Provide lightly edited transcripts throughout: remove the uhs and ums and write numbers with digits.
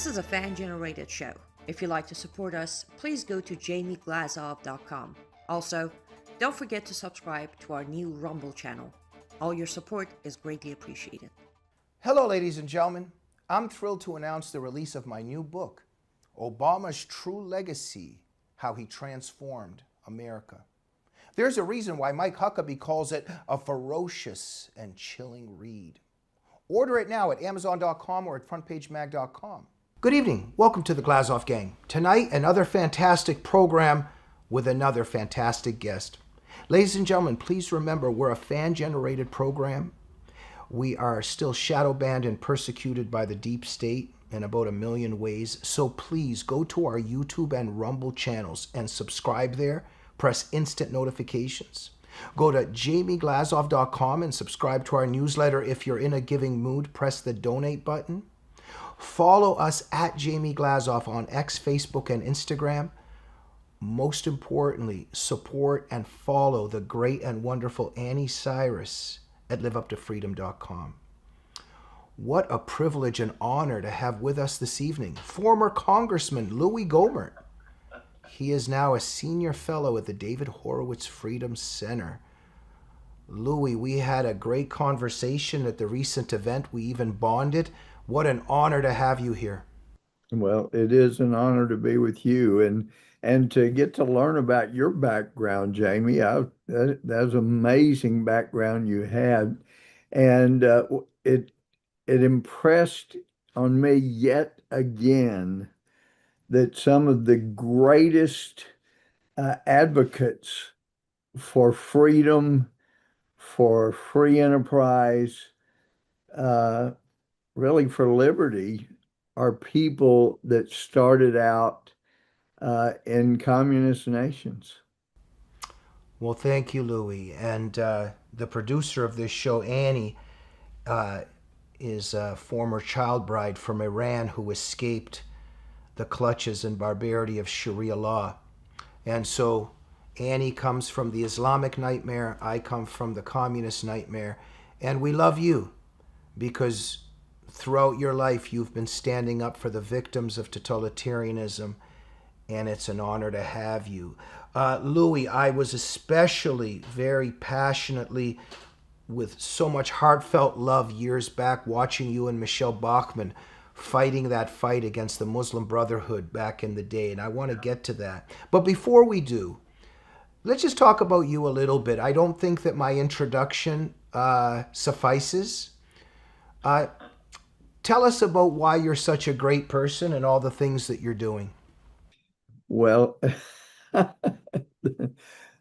This is a fan-generated show. If you'd like to support us, please go to jamieglazov.com. Also, don't forget to subscribe to our new Rumble channel. All your support is greatly appreciated. Hello, ladies and gentlemen. I'm thrilled to announce the release of my new book, Obama's True Legacy: How He Transformed America. There's a reason why Mike Huckabee calls it a ferocious and chilling read. Order it now at Amazon.com or at FrontPageMag.com. Good evening. Welcome to the Glazov Gang. Tonight, another fantastic program with another fantastic guest. Ladies and gentlemen, please remember we're a fan-generated program. We are still shadow banned and persecuted by the deep state in about 1 million ways. So please go to our YouTube and Rumble channels and subscribe there. Press instant notifications. Go to jamieglazov.com and subscribe to our newsletter. If you're in a giving mood, press the donate button. Follow us at Jamie Glazov on X, Facebook, and Instagram. Most importantly, support and follow the great and wonderful Annie Cyrus at liveuptofreedom.com. What a privilege and honor to have with us this evening former Congressman Louie Gohmert. He is now a senior fellow at the David Horowitz Freedom Center. Louie, we had a great conversation at the recent event. We even bonded. What an honor to have you here. Well, it is an honor to be with you and to get to learn about your background, Jamie. That's amazing background you had, and it impressed on me yet again that some of the greatest advocates for freedom, for free enterprise, really for liberty, are people that started out in communist nations. Well, thank you, Louie. And the producer of this show, Annie, is a former child bride from Iran who escaped the clutches and barbarity of Sharia law. And so Annie comes from the Islamic nightmare, I come from the communist nightmare, and we love you because throughout your life you've been standing up for the victims of totalitarianism, and it's an honor to have you. Louie, I was especially very passionately, with so much heartfelt love years back, watching you and Michelle Bachmann fighting that fight against the Muslim Brotherhood back in the day, and I want to get to that. But before we do, let's just talk about you a little bit. I don't think that my introduction suffices. Tell us about why you're such a great person and all the things that you're doing. Well,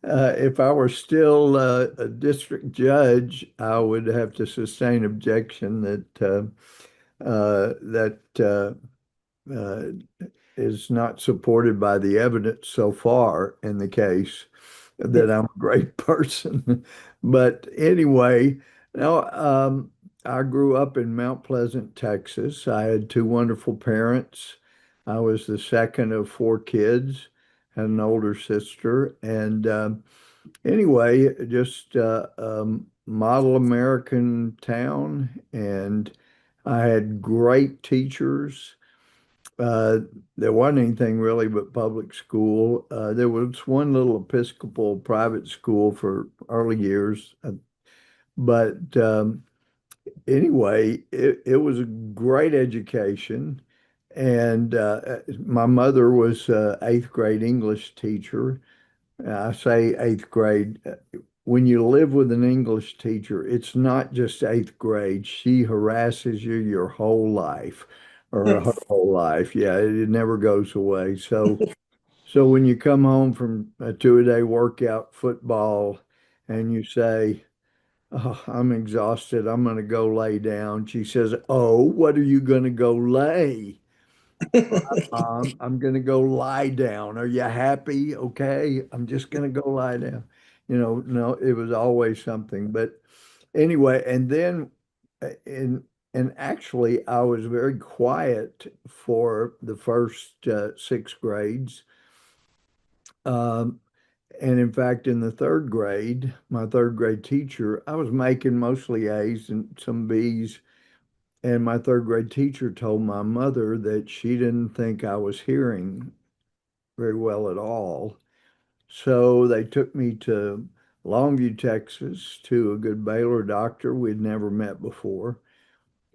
if I were still a district judge, I would have to sustain objection that is not supported by the evidence so far in the case that I'm a great person. But anyway, now I grew up in Mount Pleasant, Texas. I had 2 wonderful parents. I was the second of 4 kids, had an older sister, and anyway, just model American town, and I had great teachers. There wasn't anything really but public school. There was one little Episcopal private school for early years, but anyway, it was a great education. And my mother was an 8th grade English teacher. I say 8th grade. When you live with an English teacher, it's not just 8th grade. She harasses you your whole life, or her whole life. Yeah, it never goes away. So when you come home from a 2-a-day workout football and you say, "Oh, I'm exhausted. I'm going to go lay down." She says, "Oh, what are you going to go lay?" I'm going to go lie down. Are you happy? Okay, I'm just going to go lie down. No, it was always something. But anyway, and then and actually, I was very quiet for the first 6 grades. And in fact, in the 3rd grade, my 3rd grade teacher, I was making mostly A's and some B's. And my third grade teacher told my mother that she didn't think I was hearing very well at all. So they took me to Longview, Texas, to a good Baylor doctor we'd never met before,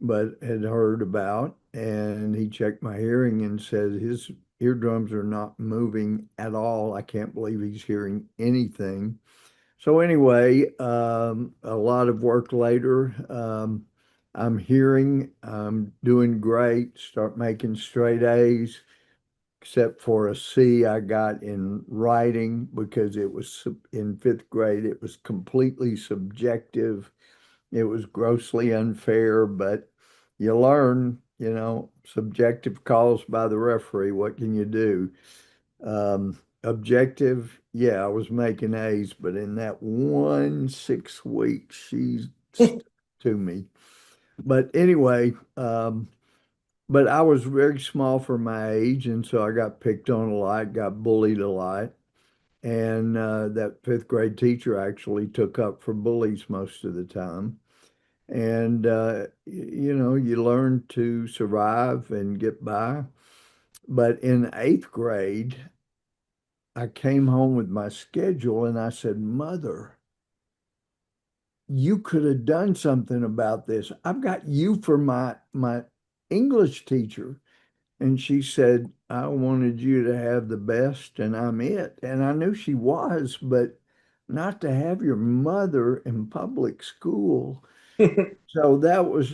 but had heard about. And he checked my hearing and said his eardrums are not moving at all. I can't believe he's hearing anything. So anyway, a lot of work later. I'm hearing, I'm doing great, start making straight A's, except for a C I got in writing because it was in fifth grade. It was completely subjective. It was grossly unfair, but you learn, subjective calls by the referee. What can you do? Objective, yeah, I was making A's, but in that 1 6 weeks, she's to me. But anyway, but I was very small for my age, and so I got picked on a lot, got bullied a lot. And that fifth grade teacher actually took up for bullies most of the time. And, you learn to survive and get by. But in eighth grade, I came home with my schedule and I said, Mother, you could have done something about this. I've got you for my English teacher. And she said, I wanted you to have the best and I'm it. And I knew she was, but not to have your mother in public school. So that was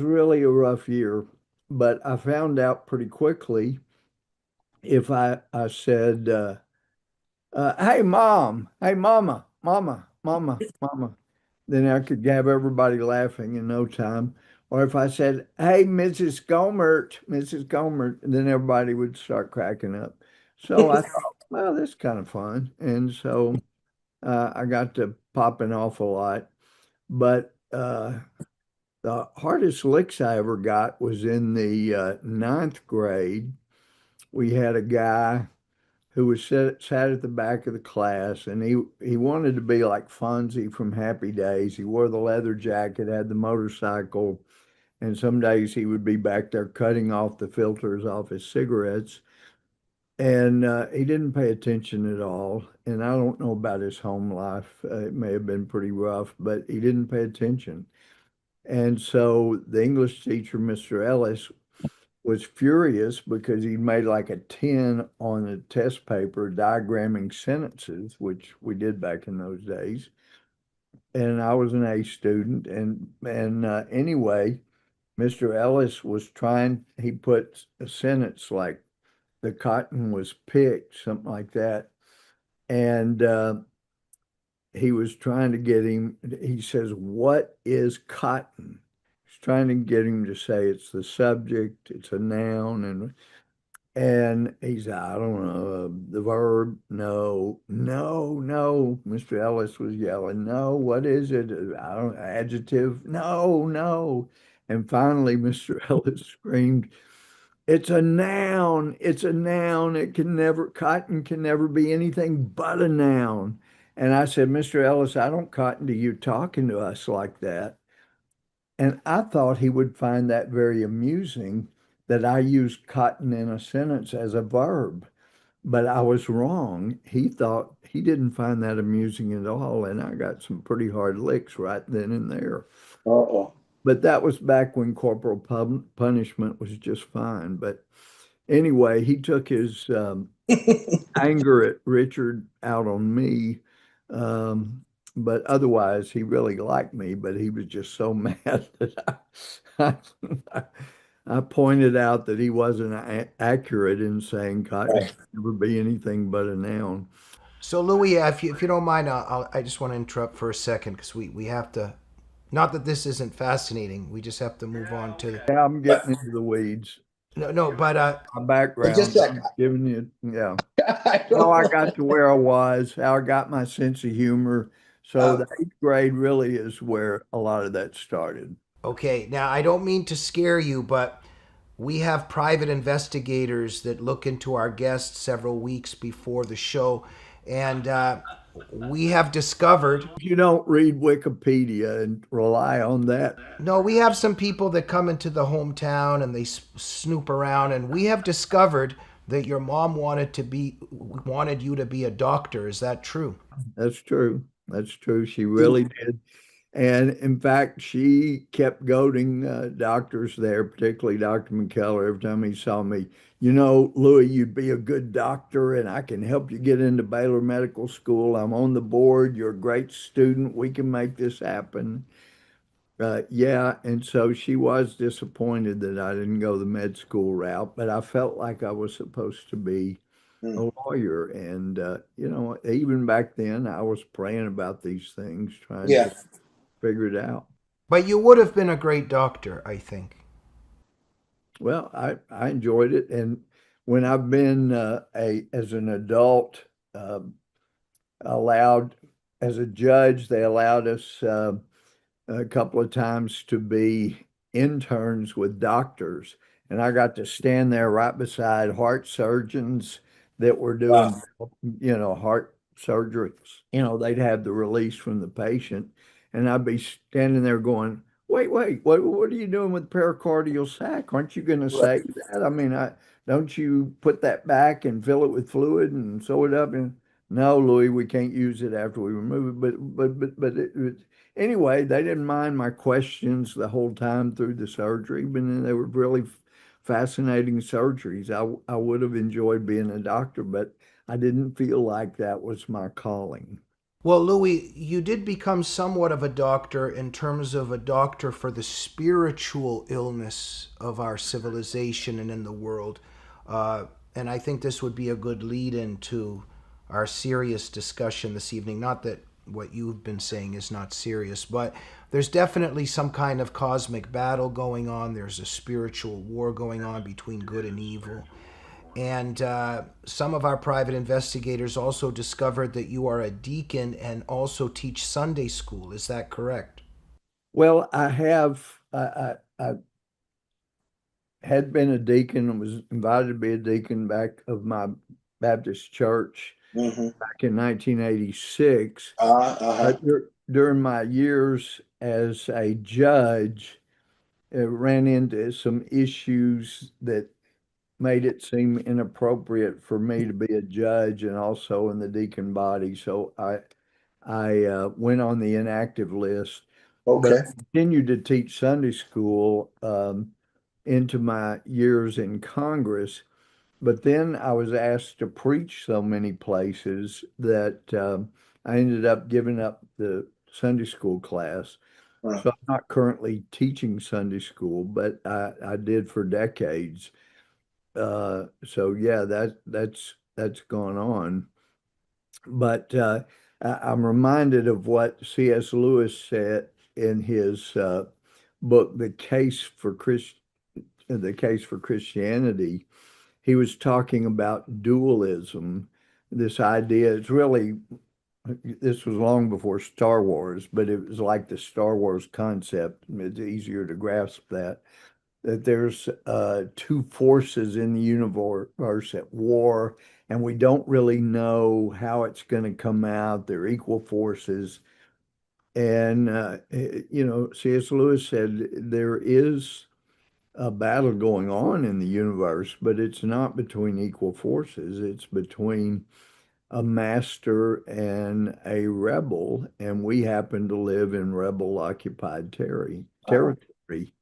really a rough year. But I found out pretty quickly if I said, hey, mom, hey, mama, mama, mama, mama, then I could have everybody laughing in no time. Or if I said, hey, Mrs. Gohmert, Mrs. Gohmert, then everybody would start cracking up. So I thought, well, this is kind of fun. And so I got to popping off a lot. But the hardest licks I ever got was in the ninth grade. We had a guy who was sat at the back of the class, and he wanted to be like Fonzie from Happy Days. He wore the leather jacket, had the motorcycle, and some days he would be back there cutting off the filters off his cigarettes. And he didn't pay attention at all. And I don't know about his home life. It may have been pretty rough, but he didn't pay attention. And so the English teacher, Mr. Ellis, was furious because he'd made like a 10 on a test paper diagramming sentences, which we did back in those days. And I was an A student. And anyway, Mr. Ellis was trying, he put a sentence like the cotton was picked, something like that. And he was trying to get him, he says, what is cotton? He's trying to get him to say it's the subject, it's a noun, and he said, I don't know, the verb, no, no, no. Mr. Ellis was yelling, no, what is it? I don't, adjective, no, no. And finally, Mr. Ellis screamed, it's a noun. It's a noun. Cotton can never be anything but a noun. And I said, Mr. Ellis, I don't cotton to you talking to us like that. And I thought he would find that very amusing that I used cotton in a sentence as a verb. But I was wrong. He thought he didn't find that amusing at all. And I got some pretty hard licks right then and there. Uh-oh. But that was back when corporal punishment was just fine. But anyway, he took his anger at Richard out on me. But otherwise, he really liked me, but he was just so mad that I pointed out that he wasn't accurate in saying cotton can never be anything but a noun. So, Louie, if you don't mind, I just want to interrupt for a second because we have to, not that this isn't fascinating, we just have to move on to. Yeah, I'm getting into the weeds. No, but My background, Just a I'm second. giving you, yeah. I How I don't got to where I was, how I got my sense of humor. So the eighth grade really is where a lot of that started. okay, now I don't mean to scare you, but we have private investigators that look into our guests several weeks before the show, and we have discovered, You don't read Wikipedia and rely on that. no, we have some people that come into the hometown and they snoop around, and we have discovered that your mom wanted you to be a doctor. Is that true? That's true. That's true. She really did. And in fact, she kept goading doctors there, particularly Dr. McKellar, every time he saw me. You know, Louis, you'd be a good doctor, and I can help you get into Baylor Medical School. I'm on the board. You're a great student. We can make this happen. Yeah, and so she was disappointed that I didn't go the med school route, but I felt like I was supposed to be a lawyer. And, even back then, I was praying about these things, trying to figure it out. But you would have been a great doctor, I think. Well, I enjoyed it. And when I've been as an adult, allowed, as a judge, they allowed us a couple of times to be interns with doctors. And I got to stand there right beside heart surgeons that were doing, heart surgeries. They'd have the release from the patient. And I'd be standing there going, wait, what are you doing with pericardial sac? Aren't you going to save that? I mean, don't you put that back and fill it with fluid and sew it up? And no, Louis, we can't use it after we remove it. But anyway, they didn't mind my questions the whole time through the surgery, but then they were really fascinating surgeries. I would have enjoyed being a doctor, but I didn't feel like that was my calling. Well, Louis, you did become somewhat of a doctor in terms of a doctor for the spiritual illness of our civilization and in the world. And I think this would be a good lead into our serious discussion this evening. Not that what you've been saying is not serious, but there's definitely some kind of cosmic battle going on. There's a spiritual war going on between good and evil. And some of our private investigators also discovered that you are a deacon and also teach Sunday school. Is that correct? Well, I had been a deacon and was invited to be a deacon back of my Baptist church back in 1986. But during my years as a judge, it ran into some issues that made it seem inappropriate for me to be a judge and also in the deacon body. So I went on the inactive list. But I continued to teach Sunday school into my years in Congress. But then I was asked to preach so many places that I ended up giving up the Sunday school class. So I'm not currently teaching Sunday school, but I did for decades. So yeah, that's gone on. But I'm reminded of what C.S. Lewis said in his book, The Case for Christianity. He was talking about dualism, this idea. This was long before Star Wars, but it was like the Star Wars concept. It's easier to grasp that there's two forces in the universe at war, and we don't really know how it's going to come out. They're equal forces. And, C.S. Lewis said there is a battle going on in the universe, but it's not between equal forces. It's between a master and a rebel, and we happen to live in rebel-occupied territory.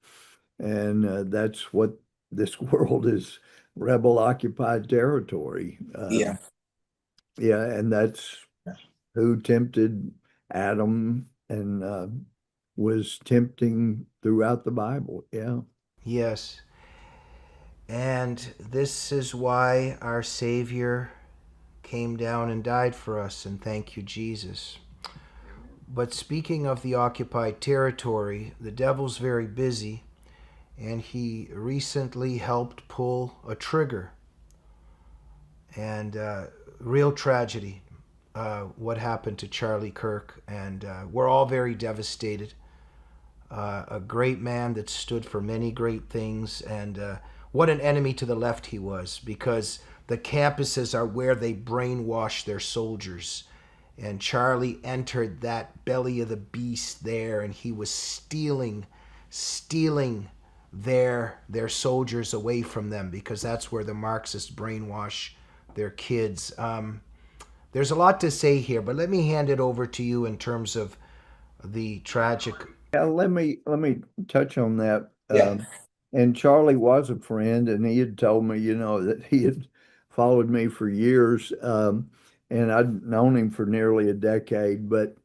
And that's what this world is, rebel-occupied territory. Yeah, and that's who tempted Adam and was tempting throughout the Bible. Yeah. Yes. And this is why our Savior came down and died for us, and thank you, Jesus. But speaking of the occupied territory, the devil's very busy, and he recently helped pull a trigger. And real tragedy, what happened to Charlie Kirk, and we're all very devastated. A great man that stood for many great things, and what an enemy to the left he was, because the campuses are where they brainwash their soldiers. and Charlie entered that belly of the beast there, and he was stealing their soldiers away from them, because that's where the Marxists brainwash their kids. There's a lot to say here, but let me hand it over to you in terms of the tragic. Yeah, let me touch on that. Yeah. And Charlie was a friend, and he had told me, that he had followed me for years, and I'd known him for nearly a decade. But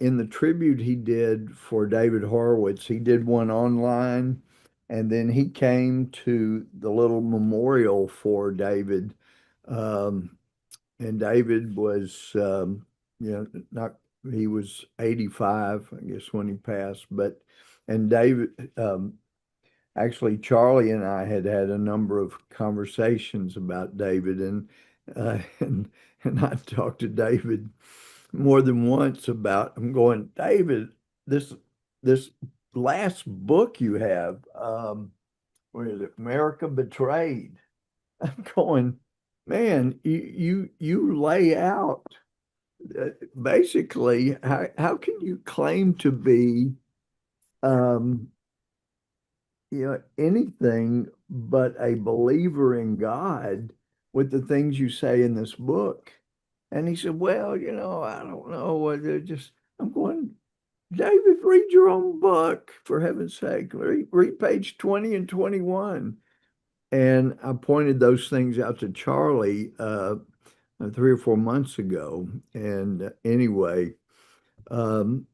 in the tribute he did for David Horowitz, he did one online, and then he came to the little memorial for David. Um, and David was, not, he was 85, I guess, when he passed. But, and David, actually, Charlie and I had had a number of conversations about David, and and I talked to David more than once about. I'm going, David, this last book you have, what is it, America Betrayed? I'm going, man, you lay out basically how can you claim to be um, anything but a believer in God with the things you say in this book? And he said, well, I don't know what they're just. I'm going, David, read your own book, for heaven's sake. Read page 20 and 21. And I pointed those things out to Charlie 3 or 4 months ago. And anyway, um,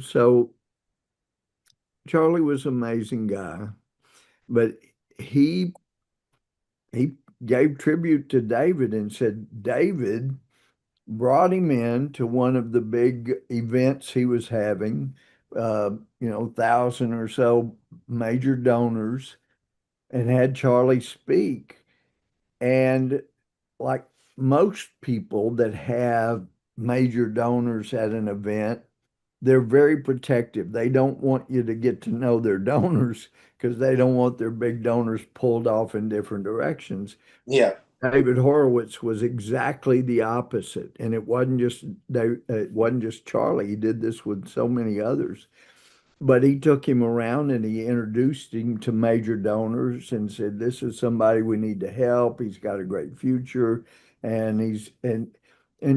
so Charlie was an amazing guy, but he he gave tribute to David and said David brought him in to one of the big events he was having, 1,000 or so major donors, and had Charlie speak. And like most people that have major donors at an event, they're very protective. They don't want you to get to know their donors because they don't want their big donors pulled off in different directions. Yeah. David Horowitz was exactly the opposite, and it wasn't just Charlie. He did this with so many others. But he took him around and he introduced him to major donors and said, "This is somebody we need to help. He's got a great future." And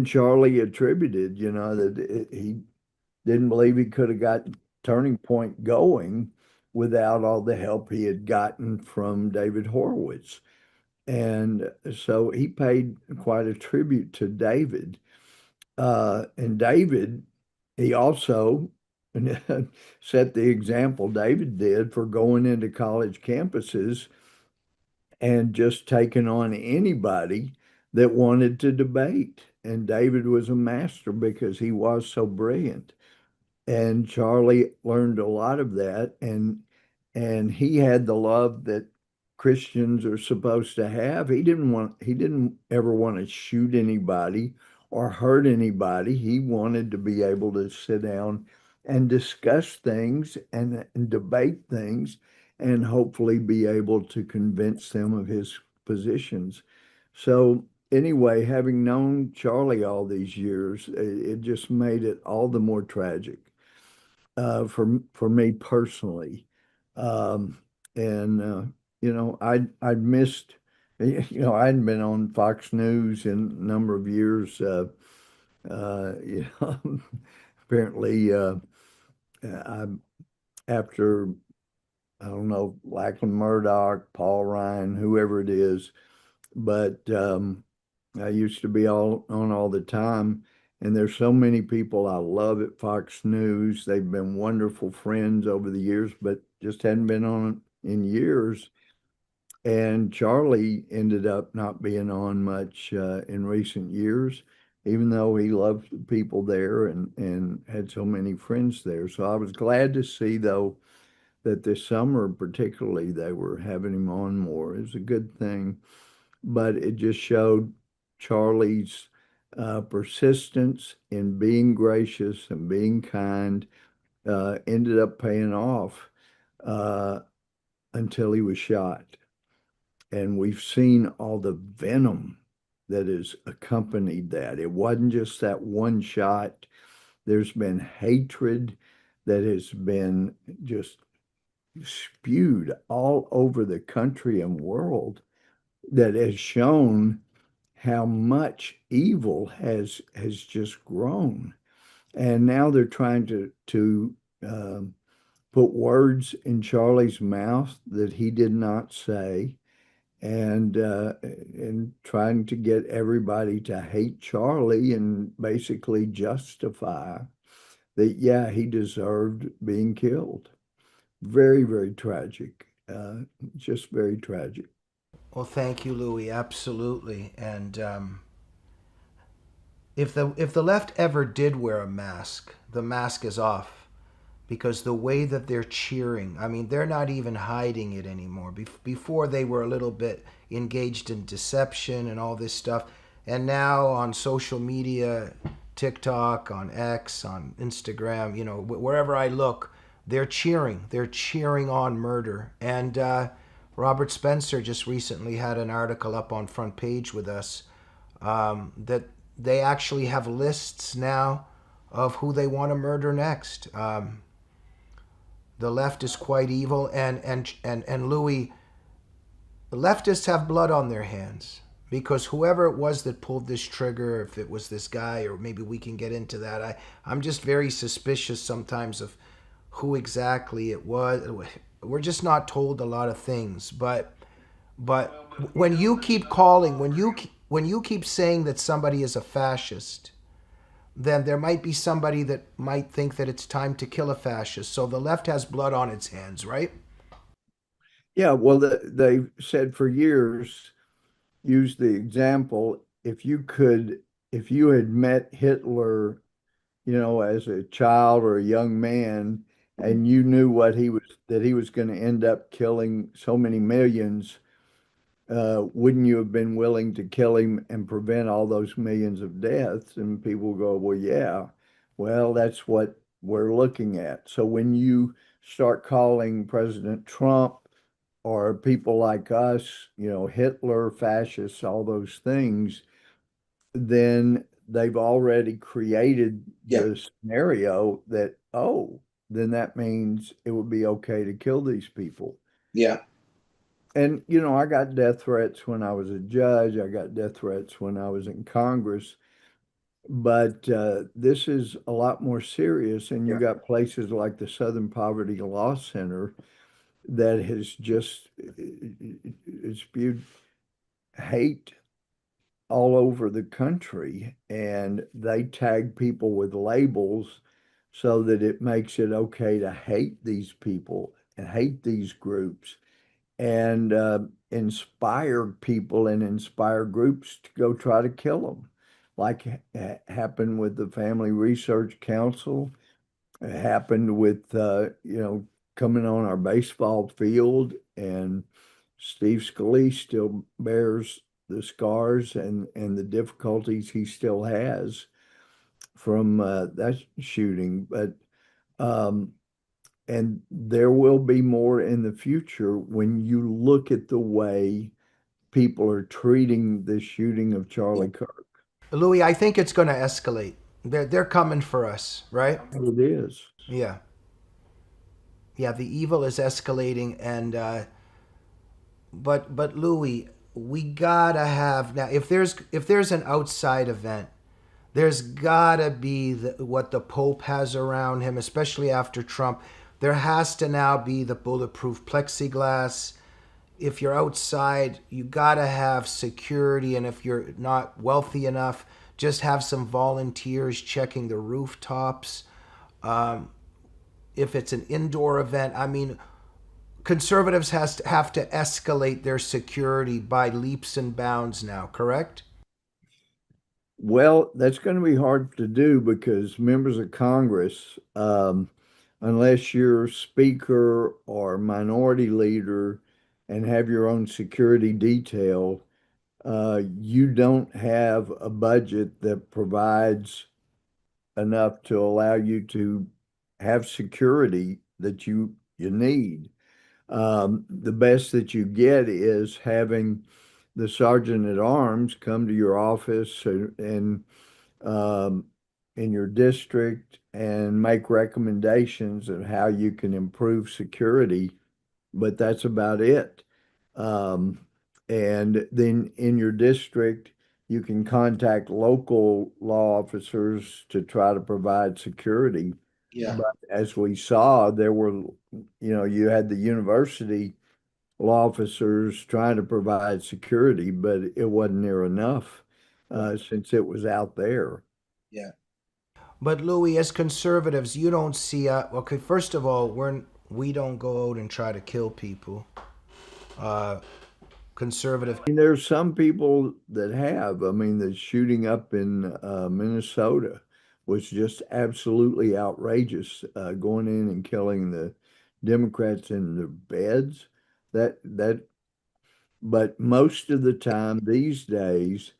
Charlie attributed, that he didn't believe he could have got Turning Point going without all the help he had gotten from David Horowitz. And so he paid quite a tribute to David. And David, he also set the example, David did, for going into college campuses and just taking on anybody that wanted to debate. And David was a master because he was so brilliant. And Charlie learned a lot of that, and he had the love that Christians are supposed to have. He didn't ever want to shoot anybody or hurt anybody. He wanted to be able to sit down and discuss things and debate things and hopefully be able to convince them of his positions. So anyway, having known Charlie all these years, it just made it all the more tragic for me personally. Um, and I'd missed, I hadn't been on Fox News in a number of years. Apparently, I after I don't know, Lachlan Murdoch, Paul Ryan, whoever it is, but I used to be on all the time. And there's so many people I love at Fox News. They've been wonderful friends over the years, but just hadn't been on in years. And Charlie ended up not being on much in recent years, even though he loved the people there and had so many friends there. So I was glad to see, though, that this summer, particularly, they were having him on more. It was a good thing, but it just showed Charlie's persistence in being gracious and being kind ended up paying off uh, until he was shot. And we've seen all the venom that has accompanied that. It wasn't just that one shot. There's been hatred that has been just spewed all over the country and world that has shown how much evil has just grown. And now they're trying to put words in Charlie's mouth that he did not say, and trying to get everybody to hate Charlie and basically justify that, yeah, he deserved being killed. Very, very tragic. Just very tragic. Well, thank you, Louie. Absolutely. And if the left ever did wear a mask, the mask is off, because the way that they're cheering, I mean, they're not even hiding it anymore. Before they were a little bit engaged in deception and all this stuff, and now on social media, TikTok, on X, on Instagram, wherever I look, they're cheering. They're cheering on murder. And Robert Spencer just recently had an article up on Front Page with us, that they actually have lists now of who they want to murder next. The left is quite evil, and Louis, the leftists have blood on their hands, because whoever it was that pulled this trigger, if it was this guy, or maybe we can get into that, I'm just very suspicious sometimes of who exactly it was. We're just not told a lot of things, but when you keep calling, when you keep saying that somebody is a fascist, then there might be somebody that might think that it's time to kill a fascist. So the left has blood on its hands, right? Yeah, well, they said for years, used the example, if you had met Hitler, as a child or a young man, and you knew that he was going to end up killing so many millions, wouldn't you have been willing to kill him and prevent all those millions of deaths? And people go, well, yeah, well, that's what we're looking at. So when you start calling President Trump or people like us, Hitler, fascists, all those things, then they've already created Yeah. the scenario that, oh, then that means it would be okay to kill these people. Yeah. And, I got death threats when I was a judge. I got death threats when I was in Congress. But this is a lot more serious. And you got places like the Southern Poverty Law Center that has just spewed hate all over the country. And they tag people with labels so that it makes it okay to hate these people and hate these groups, and inspire people and inspire groups to go try to kill them, like happened with the Family Research Council. It happened with, coming on our baseball field, and Steve Scalise still bears the scars and the difficulties he still has from that shooting. But um, and there will be more in the future when you look at the way people are treating the shooting of Charlie Kirk. Louis, I think it's going to escalate. They're coming for us, right? It is. Yeah. Yeah, the evil is escalating, and but Louis, we gotta have now. If there's an outside event, there's gotta be what the Pope has around him, especially after Trump. There has to now be the bulletproof plexiglass. If you're outside, you gotta have security, and if you're not wealthy enough, just have some volunteers checking the rooftops. If it's an indoor event, I mean, conservatives have to escalate their security by leaps and bounds now, correct? Well, that's going to be hard to do because members of Congress, unless you're speaker or minority leader and have your own security detail, you don't have a budget that provides enough to allow you to have security that you need. The best that you get is having the sergeant at arms come to your office and um, in your district and make recommendations of how you can improve security, but that's about it. Um, and then in your district, you can contact local law officers to try to provide security. Yeah. But as we saw, there were, you had the university law officers trying to provide security, but it wasn't near enough since it was out there. Yeah. But Louis, as conservatives, you don't see okay, first of all, we don't go out and try to kill people. Uh Conservative. I mean, there's some people that have. I mean, the shooting up in Minnesota was just absolutely outrageous, going in and killing the Democrats in their beds. That, but most of the time these days,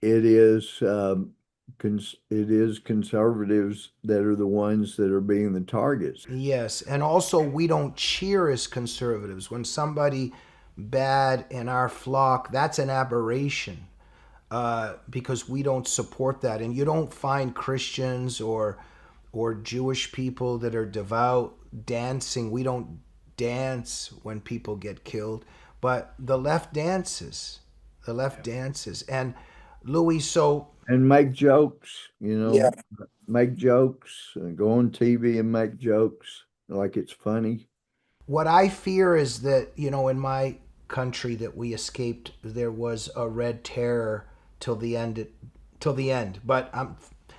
it is it is conservatives that are the ones that are being the targets. Yes, and also we don't cheer as conservatives. When somebody bad in our flock, that's an aberration, because we don't support that. And you don't find Christians or Jewish people that are devout dancing. We don't dance when people get killed, but the left dances. The left dances. And Louis, so And make jokes, yeah, make jokes, and go on TV and make jokes like it's funny. what I fear is that, in my country that we escaped, there was a red terror till the end. Till the end, but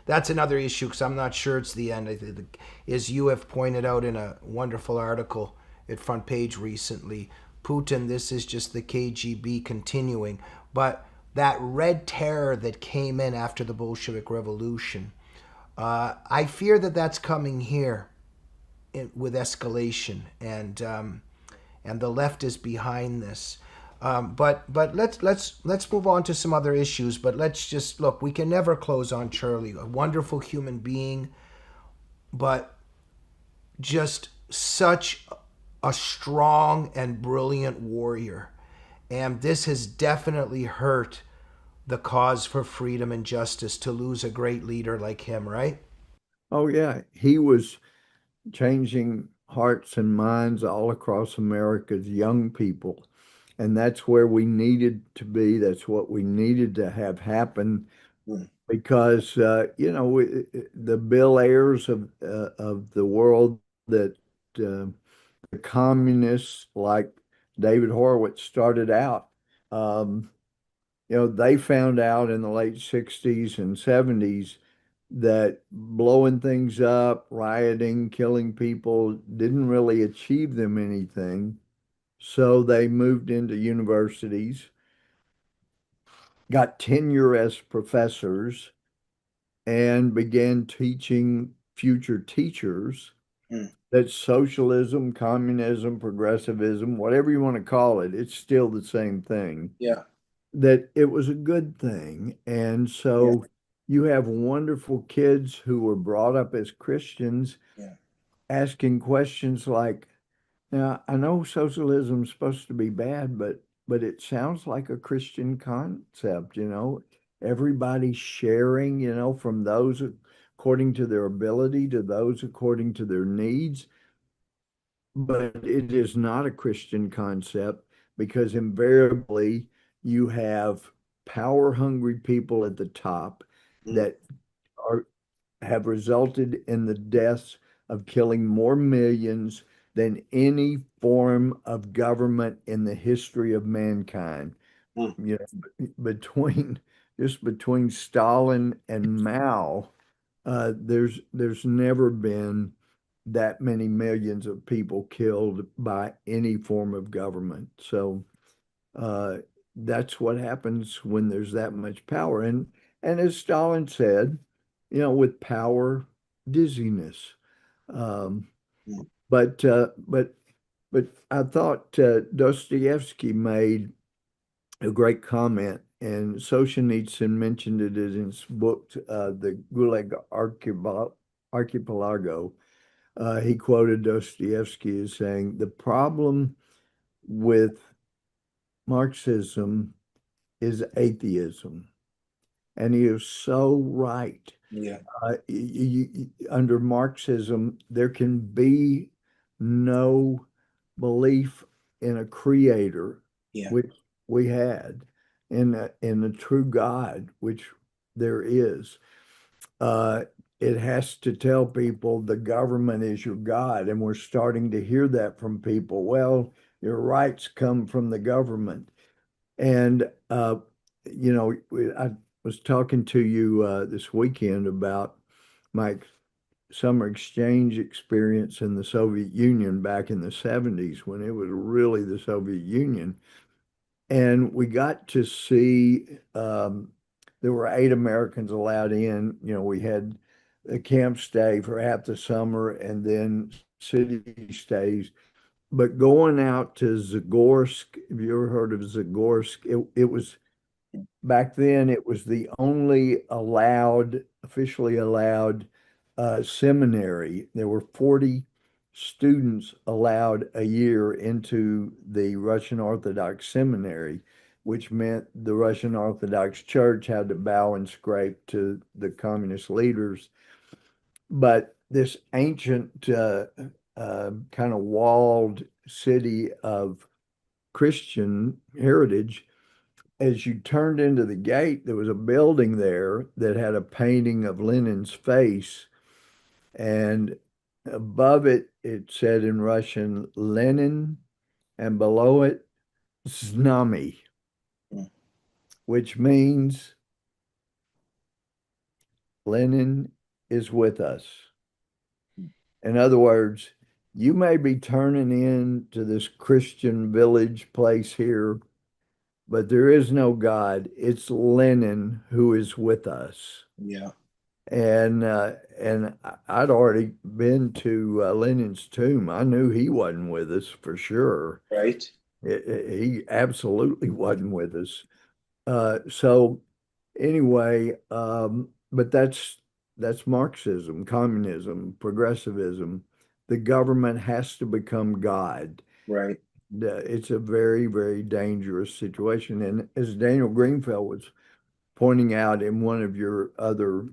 that's another issue because I'm not sure it's the end. As you have pointed out in a wonderful article at Front Page recently, Putin, this is just the KGB continuing. But that red terror that came in after the Bolshevik Revolution, I fear that that's coming here with escalation, and the left is behind this. But let's move on to some other issues. But let's just look. We can never close on Charlie, a wonderful human being, but just such a strong and brilliant warrior. And this has definitely hurt the cause for freedom and justice to lose a great leader like him, right? Oh yeah, he was changing hearts and minds all across America's young people. And that's where we needed to be. That's what we needed to have happen because, the Bill Ayers of the world, that the communists like David Horowitz started out, um, they found out in the late 60s and 70s that blowing things up, rioting, killing people didn't really achieve them anything. So they moved into universities, got tenure as professors, and began teaching future teachers that socialism, communism, progressivism, whatever you want to call it, it's still the same thing. Yeah. That it was a good thing. And so you have wonderful kids who were brought up as Christians Yeah. asking questions like, now, I know socialism is supposed to be bad, but it sounds like a Christian concept, everybody sharing, from those according to their ability to those according to their needs. But it is not a Christian concept because invariably you have power hungry people at the top that are have resulted in the deaths of killing more millions than any form of government in the history of mankind. Between between Stalin and Mao, there's never been that many millions of people killed by any form of government. So uh, that's what happens when there's that much power. And as Stalin said, with power, dizziness. Um, but uh, but but I thought Dostoevsky made a great comment, and Solzhenitsyn mentioned it in his book, The Gulag Archipelago. He quoted Dostoevsky as saying, "The problem with Marxism is atheism. And he is so right. Yeah. Under Marxism, there can be no belief in a creator, Yeah. which we had, in a true God, which there is. Uh, it has to tell people the government is your God, and we're starting to hear that from people. Well, your rights come from the government, and I was talking to you this weekend about my summer exchange experience in the Soviet Union back in the 70s when it was really the Soviet Union. And we got to see, there were 8 Americans allowed in. We had a camp stay for half the summer and then city stays. But going out to Zagorsk, have you ever heard of Zagorsk? It was back then, it was the only officially allowed seminary. There were 40 students allowed a year into the Russian Orthodox seminary, which meant the Russian Orthodox Church had to bow and scrape to the communist leaders. But this ancient kind of walled city of Christian heritage, as you turned into the gate, there was a building there that had a painting of Lenin's face. And above it, it said in Russian, Lenin, and below it, Znami, which means Lenin is with us. In other words, you may be turning into this Christian village place here, but there is no God. It's Lenin who is with us. Yeah. And I'd already been to Lenin's tomb. I knew he wasn't with us for sure. Right. He absolutely wasn't with us. So anyway, but that's Marxism, communism, progressivism. The government has to become God. Right. It's a very, very dangerous situation. And as Daniel Greenfield was pointing out in one of your other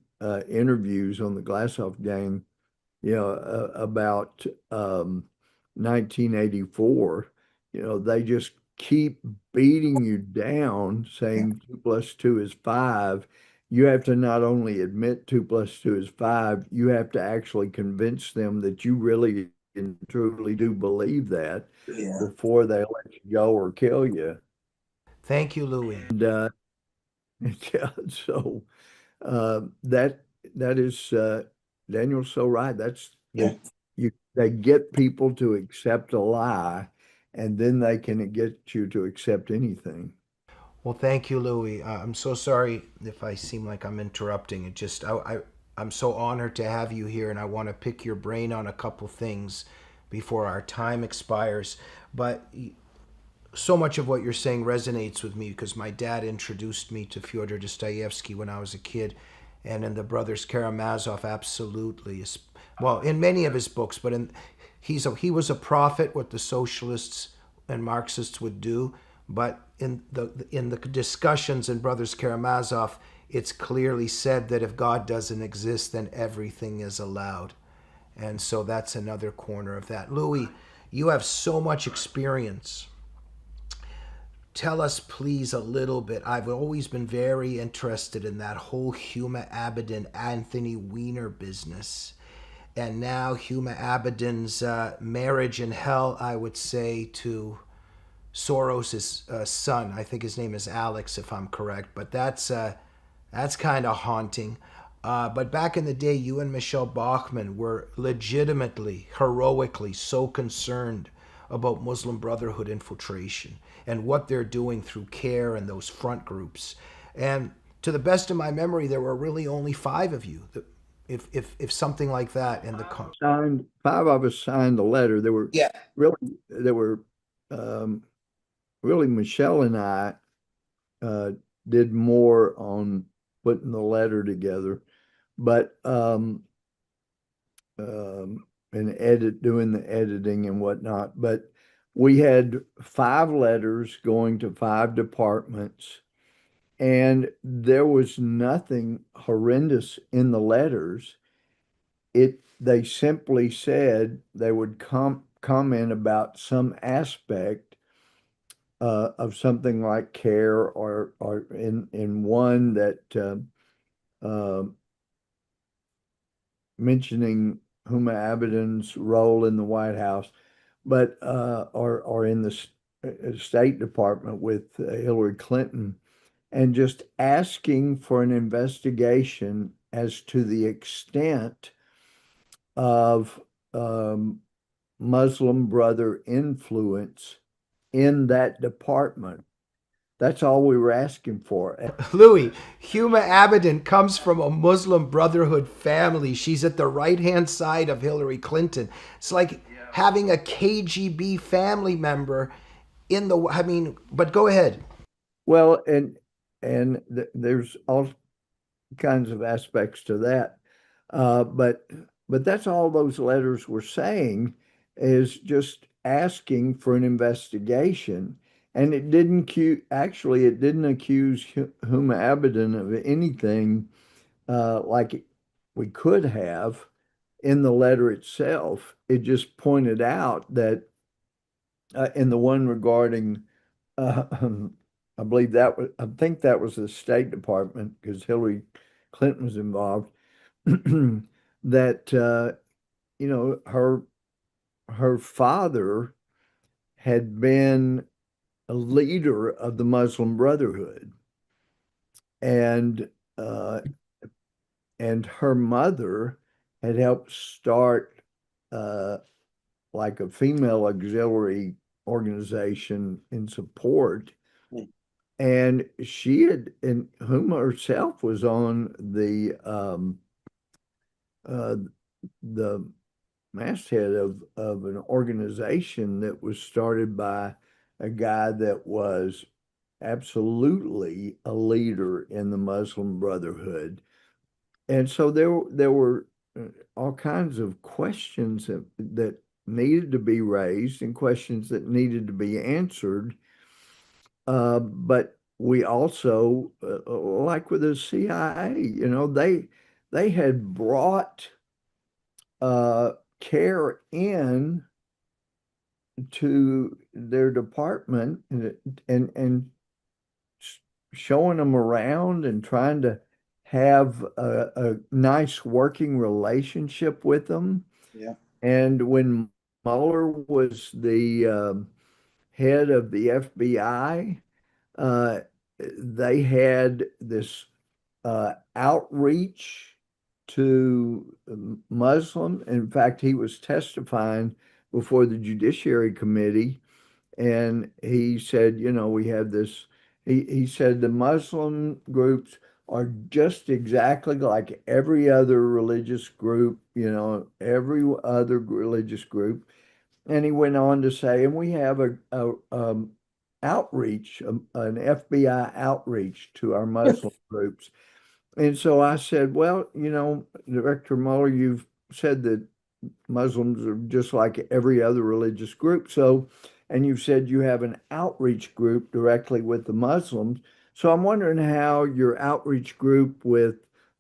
interviews on the Glazov Gang, about 1984, they just keep beating you down, saying 2 + 2 is 5. You have to not only admit 2 + 2 is 5, you have to actually convince them that you really and truly do believe that Yeah. before they let you go or kill you. Thank you, Louie. And yeah, so that is Daniel's so right. That's Yeah. they get people to accept a lie, and then they can get you to accept anything. Well, thank you, Louie. I'm so sorry if I seem like I'm interrupting. It just I'm so honored to have you here, and I want to pick your brain on a couple things before our time expires. But so much of what you're saying resonates with me because my dad introduced me to Fyodor Dostoevsky when I was a kid, and in the Brothers Karamazov, absolutely. Well, in many of his books, but he was a prophet, what the socialists and Marxists would do. But in the discussions in Brothers Karamazov, it's clearly said that if God doesn't exist, then everything is allowed. And so that's another corner of that. Louie, you have so much experience. Tell us, please, a little bit. I've always been very interested in that whole Huma Abedin, Anthony Weiner business. And now Huma Abedin's marriage in hell, I would say, to Soros's son. I think his name is Alex, if I'm correct. But that's kind of haunting. But back in the day, you and Michelle Bachmann were legitimately, heroically so concerned about Muslim Brotherhood infiltration and what they're doing through CARE and those front groups. And to the best of my memory, there were really only 5 of you, if something like that in the signed. 5 of us signed the letter. There were really Michelle and I did more on putting the letter together, but and doing the editing and whatnot. But we had 5 letters going to 5 departments, And there was nothing horrendous in the letters. They simply said they would comment about some aspect of something like care, or in one that uh, mentioning Huma Abedin's role in the White House, but or in the State Department with Hillary Clinton, and just asking for an investigation as to the extent of Muslim Brother influence in that department. That's all we were asking for. Louie, Huma Abedin comes from a Muslim Brotherhood family. She's at the right-hand side of Hillary Clinton. It's like having a KGB family member in the, I mean, but go ahead. Well, there's all kinds of aspects to that. But that's all those letters were saying, is just asking for an investigation. And it didn't it didn't accuse Huma Abedin of anything like we could have in the letter itself. It just pointed out that in the one regarding I think that was the State Department, because Hillary Clinton was involved, that her father had been a leader of the Muslim Brotherhood, and her mother had helped start like a female auxiliary organization in support. And Huma herself was on the masthead of an organization that was started by a guy that was absolutely a leader in the Muslim Brotherhood. And so there were all kinds of questions that needed to be raised and questions that needed to be answered. But we also, like with the CIA, they had brought care in to their department and showing them around and trying to have a nice working relationship with them. Yeah. And when Mueller was the head of the FBI, they had this outreach to Muslim. In fact, he was testifying before the Judiciary Committee, and he said, we have this. He said the Muslim groups are just exactly like every other religious group, every other religious group. And he went on to say, and we have a outreach, an FBI outreach to our Muslim groups. And so I said, well, Director Mueller, you've said that Muslims are just like every other religious group. And you've said you have an outreach group directly with the Muslims. So I'm wondering how your outreach group with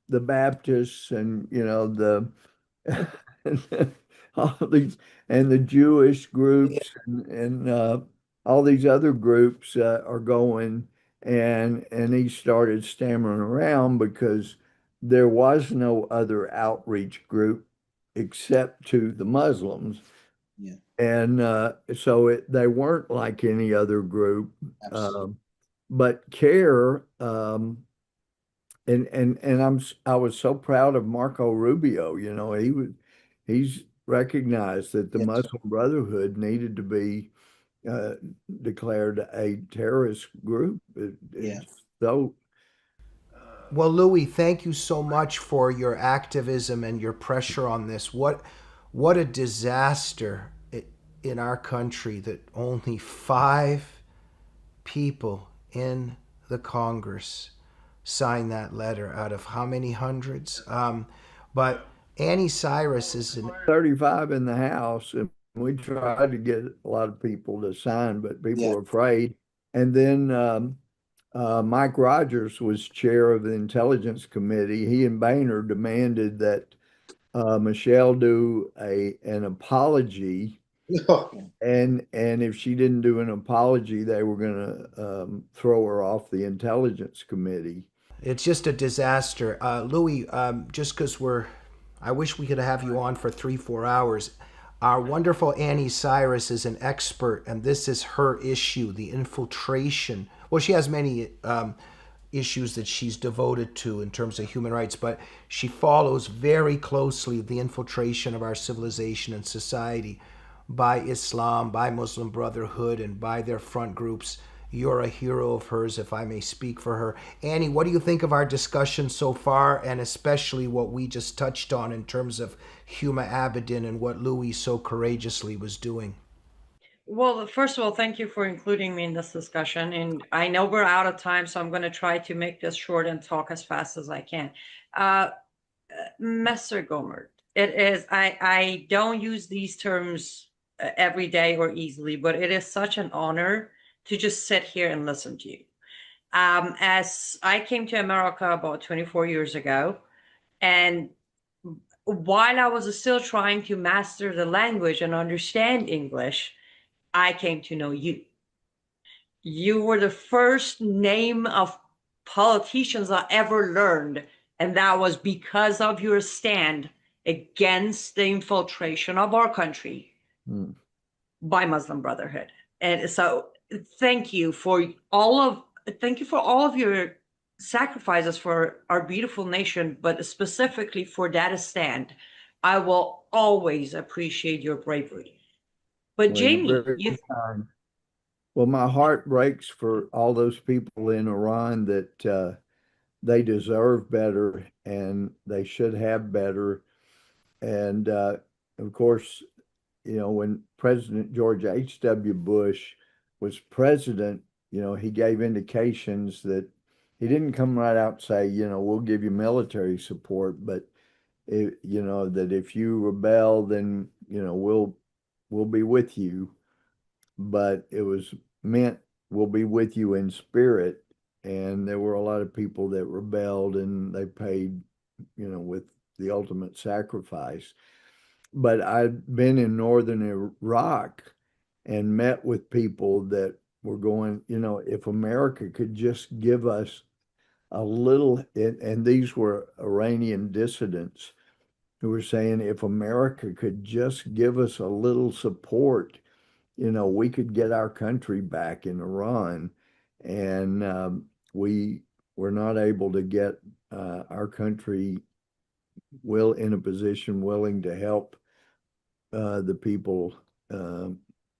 the Baptists and, the all these, and the Jewish groups and all these other groups are going. And he started stammering around because there was no other outreach group except to the Muslims. Yeah. And so they weren't like any other group. But CARE, and I was so proud of Marco Rubio. He's recognized that the Muslim Brotherhood needed to be declared a terrorist group. So, well, Louie, thank you so much for your activism and your pressure on this. What a disaster in our country that only 5 people in the Congress signed that letter out of how many hundreds? But Annie Cyrus is 35 in the House, and we tried to get a lot of people to sign, but people were afraid. And then Mike Rogers was chair of the Intelligence Committee. He and Boehner demanded that Michelle do an apology, and if she didn't do an apology, they were going to throw her off the Intelligence Committee. It's just a disaster. Louie, just because I wish we could have you on for 3-4 hours. Our wonderful Annie Cyrus is an expert, and this is her issue, the infiltration. Well, she has many issues that she's devoted to in terms of human rights, but she follows very closely the infiltration of our civilization and society by Islam, by Muslim Brotherhood, and by their front groups. You're a hero of hers, if I may speak for her. Annie, what do you think of our discussion so far, and especially what we just touched on in terms of Huma Abedin and what Louie so courageously was doing? Well, first of all, thank you for including me in this discussion. And I know we're out of time, so I'm going to try to make this short and talk as fast as I can. Mr. Gohmert, it is, I don't use these terms every day or easily, but it is such an honor to just sit here and listen to you. As I came to America about 24 years ago, and while I was still trying to master the language and understand English, I came to know you. You were the first name of politicians I ever learned, and that was because of your stand against the infiltration of our country by Muslim Brotherhood. And so thank you for all of your sacrifices for our beautiful nation, but specifically for that stand. I will always appreciate your bravery. But Well, Jamie, well, my heart breaks for all those people in Iran that they deserve better and they should have better. And of course, when President George H.W. Bush was president, he gave indications that he didn't come right out and say, we'll give you military support, but that if you rebel, then, we'll be with you. But it was meant we'll be with you in spirit. And there were a lot of people that rebelled and they paid, with the ultimate sacrifice. But I've been in northern Iraq and met with people that were going, if America could just give us a little, and these were Iranian dissidents who were saying, if America could just give us a little support, we could get our country back in Iran. And we were not able to get our country in a position willing to help the people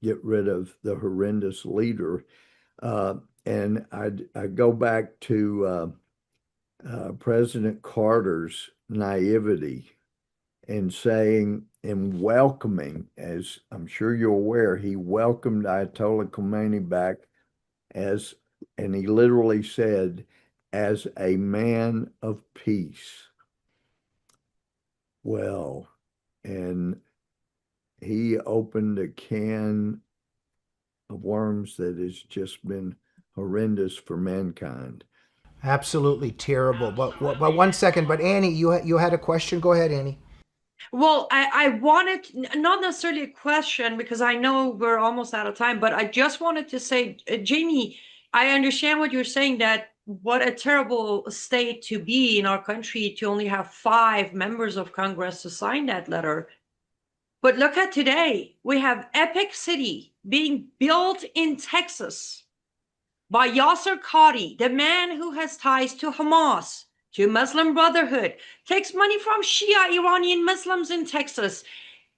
get rid of the horrendous leader. And I go back to President Carter's naivety in saying and welcoming, as I'm sure you're aware, he welcomed Ayatollah Khomeini back and he literally said, as a man of peace. Well, and he opened a can of worms that has just been horrendous for mankind. Absolutely terrible. But 1 second. But Annie, you had a question. Go ahead, Annie. Well, I wanted, not necessarily a question, because I know we're almost out of time, but I just wanted to say, Jamie, I understand what you're saying, that what a terrible state to be in our country to only have 5 members of Congress to sign that letter. But look at today. We have Epic City being built in Texas by Yasser Qadi, the man who has ties to Hamas, to Muslim Brotherhood, takes money from Shia Iranian Muslims in Texas.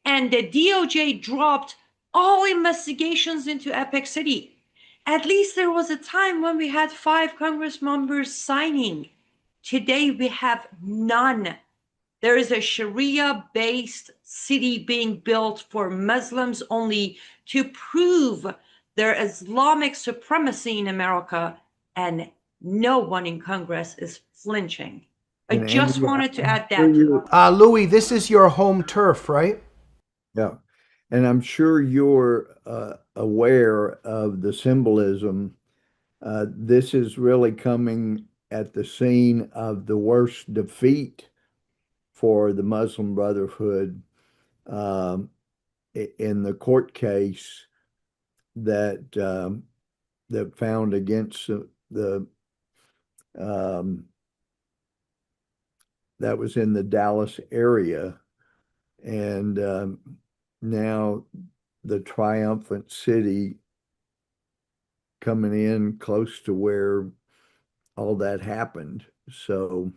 And the DOJ dropped all investigations into Epic City. At least there was a time when we had 5 Congress members signing. Today we have none. There is a Sharia-based city being built for Muslims only to prove their Islamic supremacy in America, and no one in Congress is flinching. I just wanted to add that. Louie, this is your home turf, right? Yeah. And I'm sure you're aware of the symbolism This is really coming at the scene of the worst defeat for the Muslim Brotherhood um, in the court case that found against the um, that was in the Dallas area, and now the triumphant city coming in close to where all that happened. So,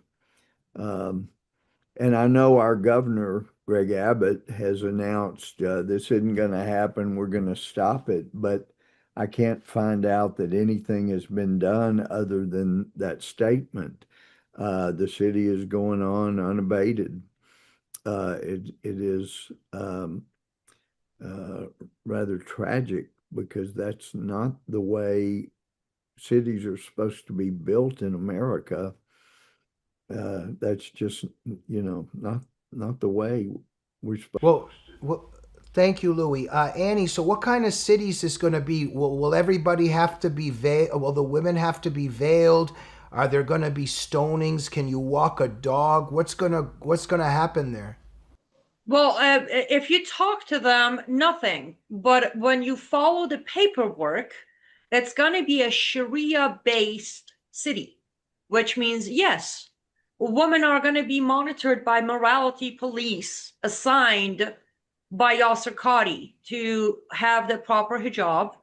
and I know our governor, Greg Abbott, has announced this isn't going to happen. We're going to stop it. But I can't find out that anything has been done other than that statement. The city is going on unabated. It is rather tragic because that's not the way cities are supposed to be built in America. That's just, not the way we're supposed. Well, thank you, Louie. Annie, so what kind of cities is going to be? Will everybody have to be veiled? Will the women have to be veiled? Are there going to be stonings? Can you walk a dog? What's gonna happen there? Well, if you talk to them, nothing. But when you follow the paperwork, it's going to be a Sharia-based city, which means, yes, women are going to be monitored by morality police assigned by Yasser Qadi to have the proper hijab.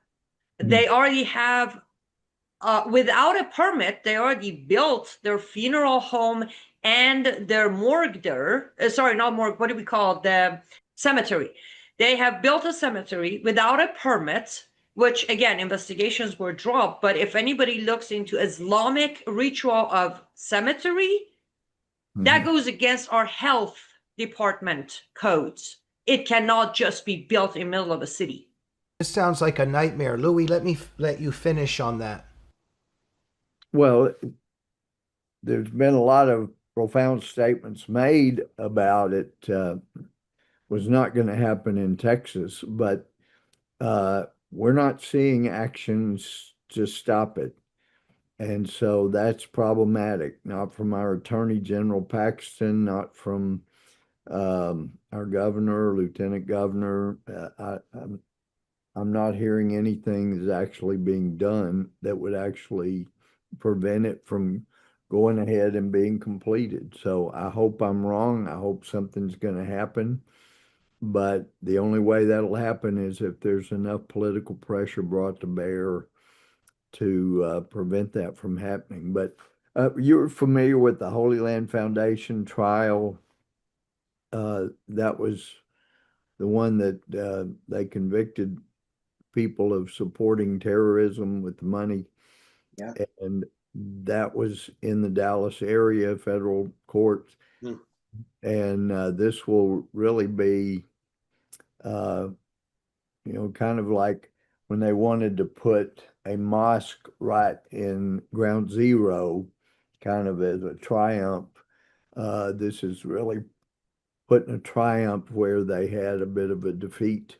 They already have, without a permit, they already built their funeral home and their morgue there. Sorry, not morgue. What do we call it? The cemetery. They have built a cemetery without a permit, which again, investigations were dropped. But if anybody looks into Islamic ritual of cemetery, that goes against our health department codes. It cannot just be built in the middle of a city. This sounds like a nightmare. Louie, let me let you finish on that. Well, there's been a lot of profound statements made about it. Was not going to happen in Texas, but we're not seeing actions to stop it. And so that's problematic, not from our Attorney General Paxton, not from our governor, lieutenant governor. I'm not hearing anything that's actually being done that would actually prevent it from going ahead and being completed. So I hope I'm wrong. I hope something's going to happen. But the only way that'll happen is if there's enough political pressure brought to bear to prevent that from happening. But you're familiar with the Holy Land Foundation trial. That was the one that they convicted people of supporting terrorism with the money. Yeah. And that was in the Dallas area federal courts. And this will really be, kind of like when they wanted to put a mosque right in ground zero, kind of as a triumph. This is really putting a triumph where they had a bit of a defeat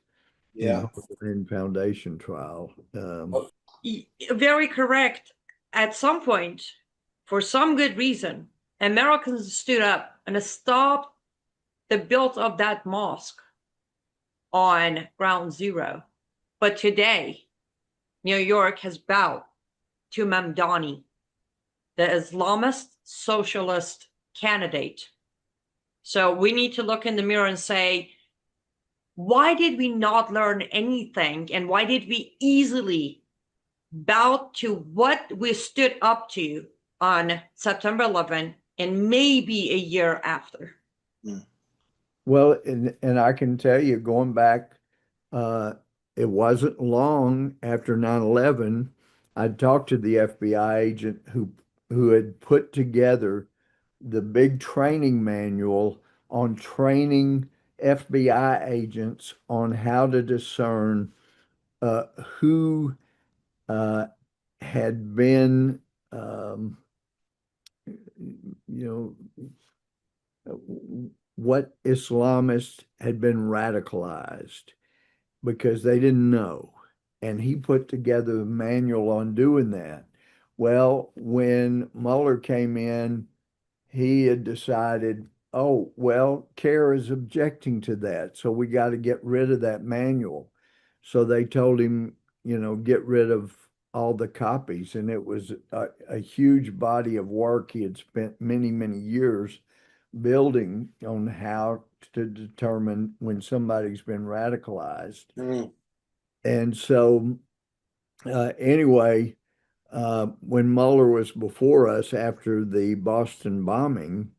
in foundation trial. Very correct. At some point, for some good reason, Americans stood up and stopped the build of that mosque on ground zero. But today, New York has bowed to Mamdani, the Islamist socialist candidate. So we need to look in the mirror and say, why did we not learn anything? And why did we easily bow to what we stood up to on September 11 and maybe a year after? Well, and I can tell you, going back, it wasn't long after 9/11, I talked to the FBI agent who had put together the big training manual on training FBI agents on how to discern who had been, what Islamists had been radicalized because they didn't know. And he put together a manual on doing that. Well, when Mueller came in, he had decided, oh, well, CARE is objecting to that, so we got to get rid of that manual. So they told him, get rid of all the copies. And it was a huge body of work he had spent many, many years building on how to determine when somebody's been radicalized. Mm. And so, anyway, when Mueller was before us after the Boston bombing,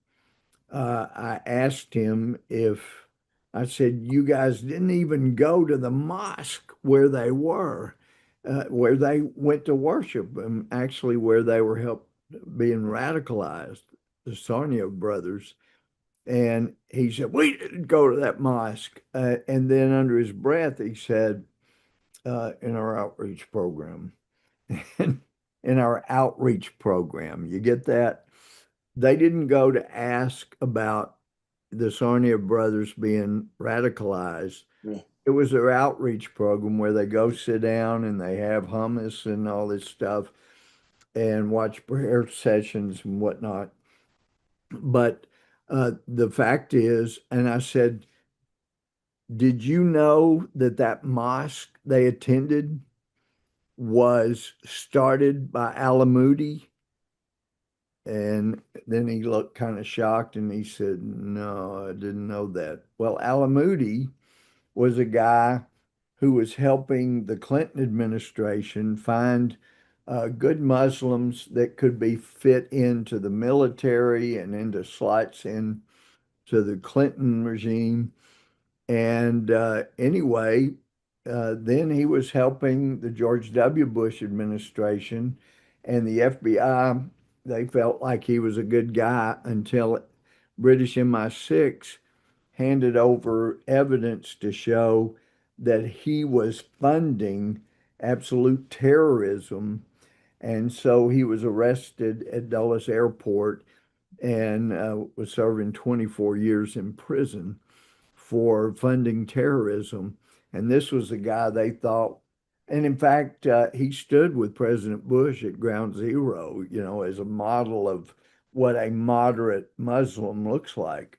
I asked him if I said, you guys didn't even go to the mosque where they were, where they went to worship, and actually where they were being radicalized, the Sarnia brothers. And he said, we didn't go to that mosque. And then under his breath, he said, in our outreach program. In our outreach program, you get that? They didn't go to ask about the Sarnia brothers being radicalized. Yeah. It was their outreach program where they go sit down and they have hummus and all this stuff and watch prayer sessions and whatnot. But the fact is, and I said, did you know that that mosque they attended was started by Al-Moody? And then he looked kind of shocked and he said, no, I didn't know that. Well, Al-Moody was a guy who was helping the Clinton administration find good Muslims that could be fit into the military and into slots into the Clinton regime. And anyway, then he was helping the George W. Bush administration and the FBI. They felt like he was a good guy until British MI6 handed over evidence to show that he was funding absolute terrorism. And so he was arrested at Dulles Airport and was serving 24 years in prison for funding terrorism. And this was the guy they thought, and in fact, he stood with President Bush at Ground Zero, as a model of what a moderate Muslim looks like.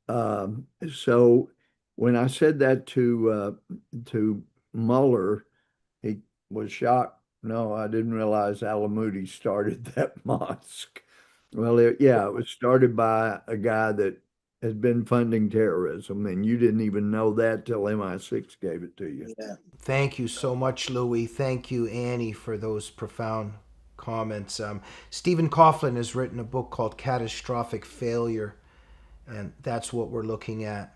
So when I said that to Mueller, he was shocked. No, I didn't realize Al-Moody started that mosque. Well, it was started by a guy that has been funding terrorism, and you didn't even know that till MI6 gave it to you. Yeah. Thank you so much, Louie. Thank you, Annie, for those profound comments. Stephen Coughlin has written a book called Catastrophic Failure, and that's what we're looking at.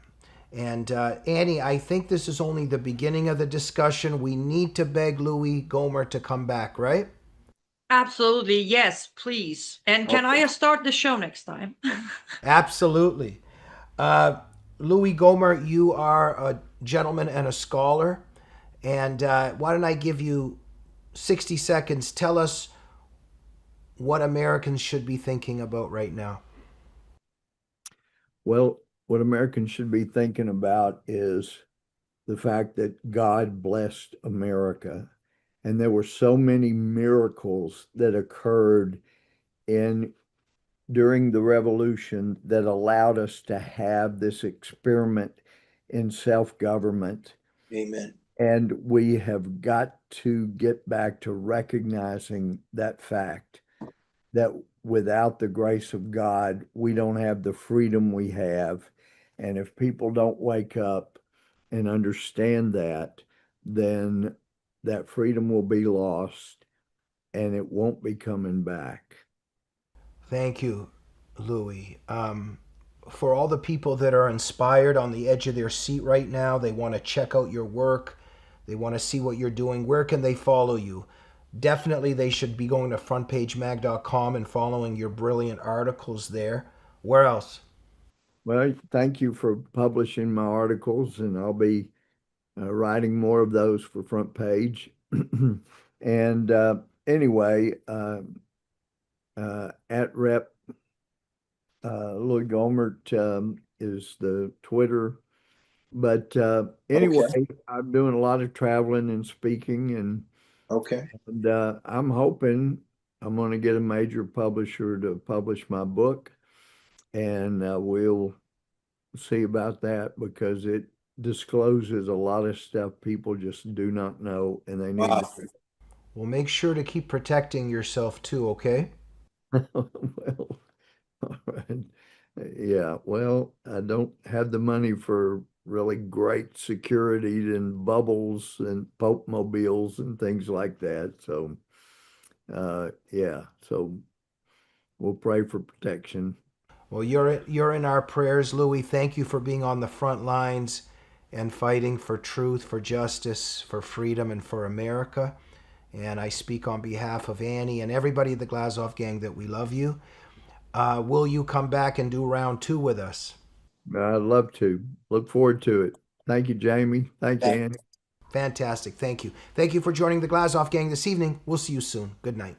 And Annie, I think this is only the beginning of the discussion. We need to beg Louie Gohmert to come back, right? Absolutely, yes, please. And can I start the show next time? Absolutely. Louie Gohmert, you are a gentleman and a scholar. And why don't I give you 60 seconds? Tell us what Americans should be thinking about right now. Well, what Americans should be thinking about is the fact that God blessed America. And there were so many miracles that occurred during the revolution that allowed us to have this experiment in self-government. Amen. And we have got to get back to recognizing that fact, that without the grace of God, we don't have the freedom we have. And if people don't wake up and understand that, then that freedom will be lost and it won't be coming back. Thank you, Louie. For all the people that are inspired on the edge of their seat right now, they want to check out your work, they want to see what you're doing, where can they follow you? Definitely they should be going to frontpagemag.com and following your brilliant articles there. Where else? Well, thank you for publishing my articles, and I'll be writing more of those for Front Page. And anyway, at Rep Louie Gohmert is the Twitter. But anyway, I'm doing a lot of traveling and speaking, and Okay. I'm hoping I'm going to get a major publisher to publish my book, and we'll see about that because it discloses a lot of stuff people just do not know, and they need to. Well, make sure to keep protecting yourself too, okay? Well, all right. Yeah, well, I don't have the money for really great security and bubbles and Pope mobiles and things like that. So, yeah, so we'll pray for protection. Well, you're in our prayers, Louie. Thank you for being on the front lines and fighting for truth, for justice, for freedom, and for America. And I speak on behalf of Annie and everybody at the Glazov Gang that we love you. Will you come back and do round 2 with us? I'd love to. Look forward to it. Thank you, Jamie. Thank you, Annie. Fantastic. Thank you. Thank you for joining the Glazov Gang this evening. We'll see you soon. Good night.